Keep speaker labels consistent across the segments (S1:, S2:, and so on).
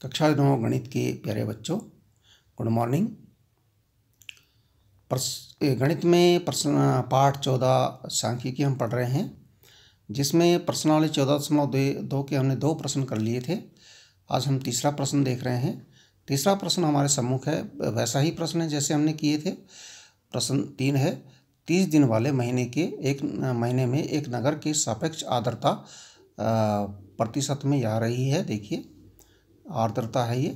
S1: कक्षा 9 गणित के प्यारे बच्चों, गुड मॉर्निंग। गणित में प्रश्न पाठ 14 सांख्यिकी हम पढ़ रहे हैं, जिसमें प्रश्नावली 14.2 के हमने 2 प्रश्न कर लिए थे। आज हम तीसरा प्रश्न देख रहे हैं। तीसरा प्रश्न हमारे सम्मुख है, वैसा ही प्रश्न है जैसे हमने किए थे। प्रश्न 3 है, 30 दिन वाले महीने में एक नगर की सापेक्ष आर्द्रता प्रतिशत में आ रही है। देखिए आर्द्रता है ये।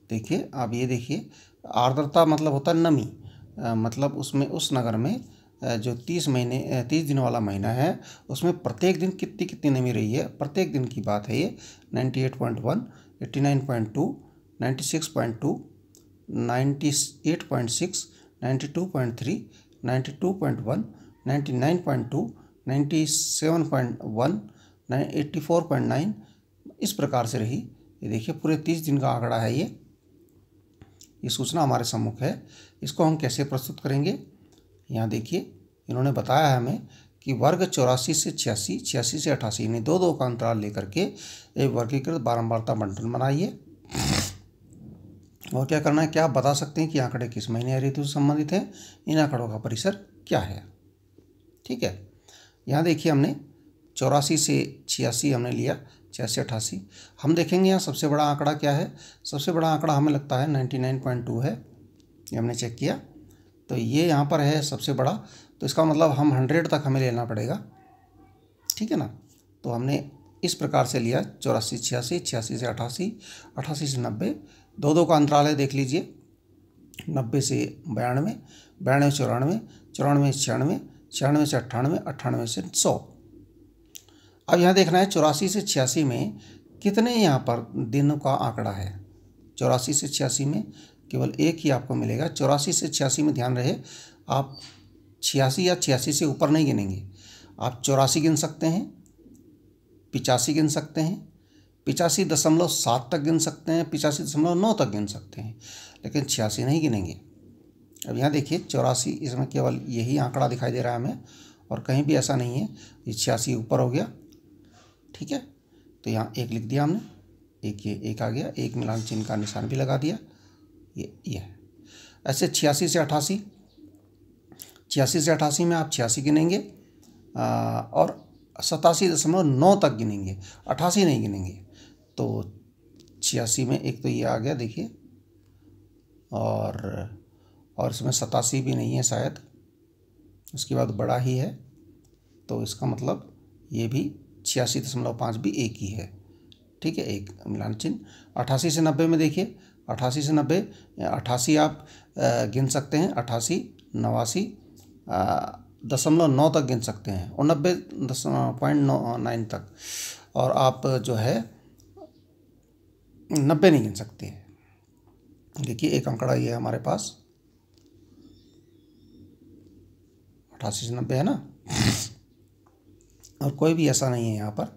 S1: देखिए आप ये देखिए, आर्द्रता मतलब होता है नमी, मतलब उसमें उस नगर में जो 30 दिन वाला महीना है उसमें प्रत्येक दिन कितनी कितनी नमी रही है। प्रत्येक दिन की बात है ये। 98.1, 89.2, 96.2, 98.6, 92.3, 92.1, 99.2, 97.1, 84.9 इस प्रकार से रही। ये देखिए पूरे 30 दिन का आंकड़ा है ये सूचना हमारे सम्मुख है। इसको हम कैसे प्रस्तुत करेंगे, यहाँ देखिए इन्होंने बताया है हमें कि वर्ग 84 से 86, 86 से 88 यानी 2-2 का अंतराल लेकर के एक वर्गीकृत बारंबारता बंटन बनाइए। और क्या करना है, क्या आप बता सकते हैं कि आंकड़े किस महीने या ऋतु से संबंधित हैं, इन आंकड़ों का परिसर क्या है। ठीक है, यहाँ देखिए हमने 84 से 86 हमने लिया, 86 से 88। हम देखेंगे यहाँ सबसे बड़ा आंकड़ा क्या है। सबसे बड़ा आंकड़ा हमें लगता है 99.2 है, ये हमने चेक किया। तो ये यहाँ पर है सबसे बड़ा, तो इसका मतलब हम 100 तक हमें लेना पड़ेगा। ठीक है ना। तो हमने इस प्रकार से लिया 84 86, 86 से 88, 88 से 90, 2-2 का अंतराल है देख लीजिए। 90 से 92, 92 से 94, 94 से 96, 96 से 98, 98 से 100। अब यहाँ देखना है 84 से 86 में कितने यहाँ पर दिनों का आंकड़ा है। 84 से 86 में केवल एक ही आपको मिलेगा। 84 से 86 में ध्यान रहे, आप 86 या 86 से ऊपर नहीं गिनेंगे। आप 84 गिन सकते हैं, 85 गिन सकते हैं, 85.7 तक गिन सकते हैं, 85.9 तक गिन सकते हैं, लेकिन 86 नहीं गिनेंगे। अब यहाँ देखिए 84, इसमें केवल यही आंकड़ा दिखाई दे रहा है हमें, और कहीं भी ऐसा नहीं है। ये 86 ऊपर हो गया। ठीक है, तो यहाँ 1 लिख दिया हमने, ये 1 आ गया, 1 मिलान चिन्ह का निशान भी लगा दिया। ये ऐसे 86 से 88, 86 से 88 में आप 86 गिनेंगे और 87.9 तक गिनेंगे, 88 नहीं गिनेंगे। तो 86 में एक तो ये आ गया देखिए, और इसमें 87 भी नहीं है शायद, उसके बाद बड़ा ही है, तो इसका मतलब ये भी 86.5 भी एक ही है। ठीक है, एक मिलान चिन्ह। 88 से 90 में देखिए, 88 से 90, 88 आप गिन सकते हैं, 88, 89, 0.9 तक गिन सकते हैं, 89.9 तक। और आप जो है 90 नहीं गिन सकते। देखिए एक आंकड़ा ये है हमारे पास, 88 से 90 है ना, और कोई भी ऐसा नहीं है यहाँ पर,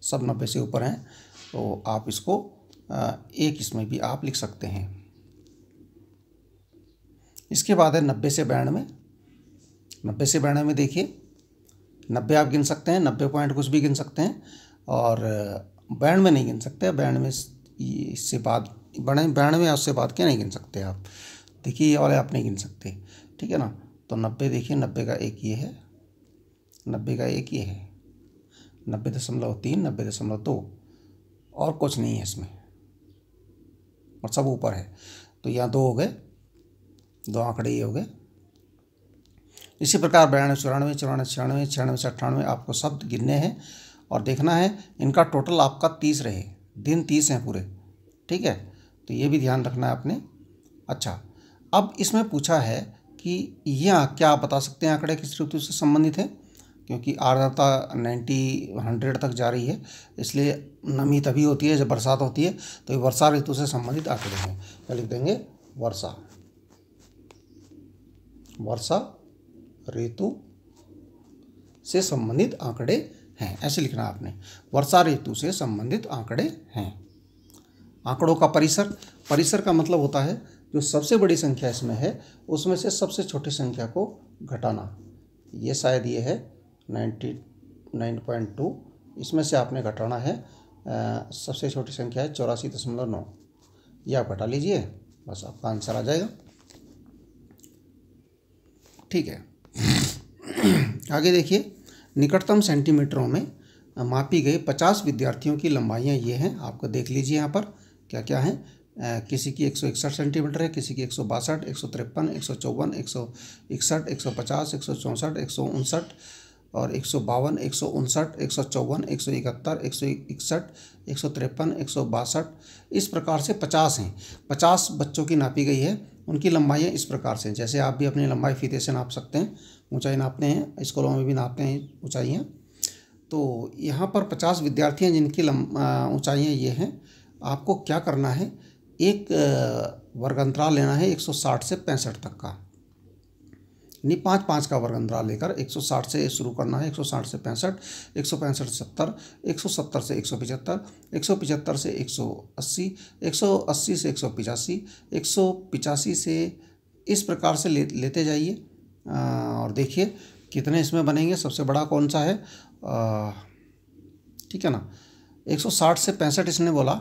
S1: सब 90 से ऊपर हैं। तो आप इसको एक इसमें भी आप लिख सकते हैं। इसके बाद है 90 से 92। 90 से 92 में देखिए, 90 आप गिन सकते हैं, 90 पॉइंट कुछ भी गिन सकते हैं, और 92 नहीं गिन सकते। 92 इससे बाद 92 उससे बाद क्या नहीं गिन सकते आप। देखिए ये वाले आप नहीं गिन सकते। ठीक है ना। तो 90 देखिए, 90 का एक ये है, 90 का एक ये है, 90.3, 90.2, और कुछ नहीं है इसमें, और सब ऊपर है। तो यहाँ 2 हो गए, 2 आंकड़े ये हो गए। इसी प्रकार 92, 94, 94, 96, 96 से 98 आपको शब्द गिनने हैं, और देखना है इनका टोटल आपका 30 रहे, दिन 30 हैं पूरे। ठीक है, तो ये भी ध्यान रखना है आपने। अच्छा, अब इसमें पूछा है कि यहाँ क्या आप बता सकते हैं आंकड़े किस ऋतु से संबंधित है, क्योंकि आर्द्रता 100 तक जा रही है, इसलिए नमी तभी होती है जब बरसात होती है। तो ये वर्षा ऋतु से संबंधित आंकड़े हैं। क्या लिख देंगे, वर्षा ऋतु से संबंधित आंकड़े हैं, ऐसे लिखना आपने। वर्षा ऋतु से संबंधित आंकड़े हैं। आंकड़ों का परिसर का मतलब होता है जो सबसे बड़ी संख्या इसमें है उसमें से सबसे छोटी संख्या को घटाना। ये शायद ये है 99.2, इसमें से आपने घटाना है सबसे छोटी संख्या है 84.9, ये आप हटा लीजिए, बस आपका आंसर आ जाएगा। ठीक है, आगे देखिए, निकटतम सेंटीमीटरों में मापी गई 50 विद्यार्थियों की लंबाइयाँ ये हैं, आपको देख लीजिए यहाँ पर क्या क्या हैं। किसी की 161 सेंटीमीटर है, किसी की 162, 153, 154, 161, 150, 164, 159 और 152, 159, 154, 171, 161, 153, 162, इस प्रकार से 50 हैं। 50 बच्चों की नापी गई है, उनकी लंबाइयाँ इस प्रकार से, जैसे आप भी अपनी लंबाई फीते से नाप सकते हैं, ऊंचाई नापते हैं, स्कूलों में भी नापते हैं ऊंचाइयाँ। तो यहाँ पर 50 विद्यार्थी हैं जिनकी ऊंचाइयाँ ये हैं। आपको क्या करना है, एक वर्ग अंतराल लेना है 160 से 65 तक का, नहीं 5-5 का वर्ग अंतराल लेकर 160 से शुरू करना है, 160 से 65, 165 से 70, 170 से 175, 175 से 180, 180 से 185, 185 से, इस प्रकार से लेते जाइए और देखिए कितने इसमें बनेंगे, सबसे बड़ा कौन सा है, ठीक है ना। 160 से 65 इसने बोला,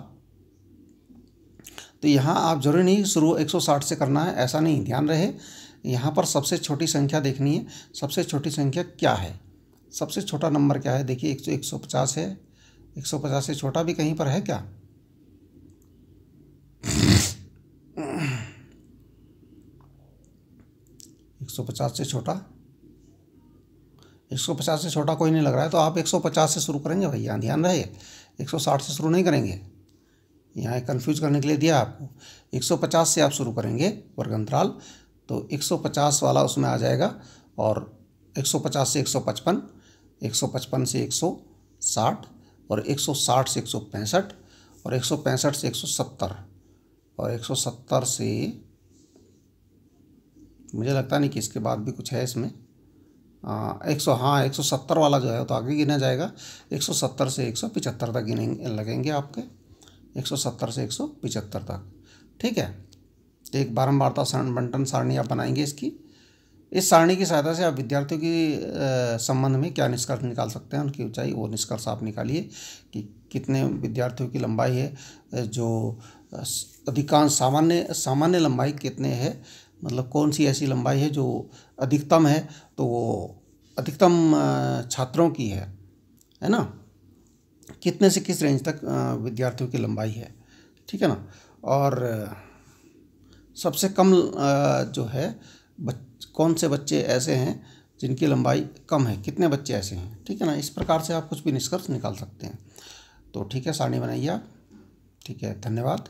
S1: तो यहाँ आप जरूरी नहीं शुरू 160 से करना है, ऐसा नहीं, ध्यान रहे यहाँ पर सबसे छोटी संख्या देखनी है। सबसे छोटी संख्या क्या है, सबसे छोटा नंबर क्या है, देखिए 150 है, 150 से छोटा भी कहीं पर है क्या, से छोटा, 150 से छोटा कोई नहीं लग रहा है, तो आप 150 से शुरू करेंगे भैया, ध्यान रहे 160 से शुरू नहीं करेंगे, यहाँ कंफ्यूज करने के लिए दिया आपको। 150 से आप शुरू करेंगे वर्ग अंतराल, तो 150 वाला उसमें आ जाएगा, और 150 से 155, 155 से 160, और 160 से 165, और 165 से 170, और 170 से, मुझे लगता नहीं कि इसके बाद भी कुछ है इसमें, 170 वाला जो है तो आगे गिना जाएगा। 170 से 175 तक गिनेंगे, लगेंगे आपके 170 से 175 तक, ठीक है। तो एक बारंबारता बंटन सारणी आप बनाएंगे इसकी। इस सारणी की सहायता से आप विद्यार्थियों की संबंध में क्या निष्कर्ष निकाल सकते हैं, उनकी ऊंचाई, वो निष्कर्ष आप निकालिए कि कितने विद्यार्थियों की लंबाई है, जो अधिकांश सामान्य लंबाई कितने है, मतलब कौन सी ऐसी लंबाई है जो अधिकतम है, तो वो अधिकतम छात्रों की है ना, कितने से किस रेंज तक विद्यार्थियों की लंबाई है, ठीक है ना। और सबसे कम जो है कौन से बच्चे ऐसे हैं जिनकी लंबाई कम है, कितने बच्चे ऐसे हैं, ठीक है ना। इस प्रकार से आप कुछ भी निष्कर्ष निकाल सकते हैं। तो ठीक है, सारणी बनाइए आप, ठीक है, धन्यवाद।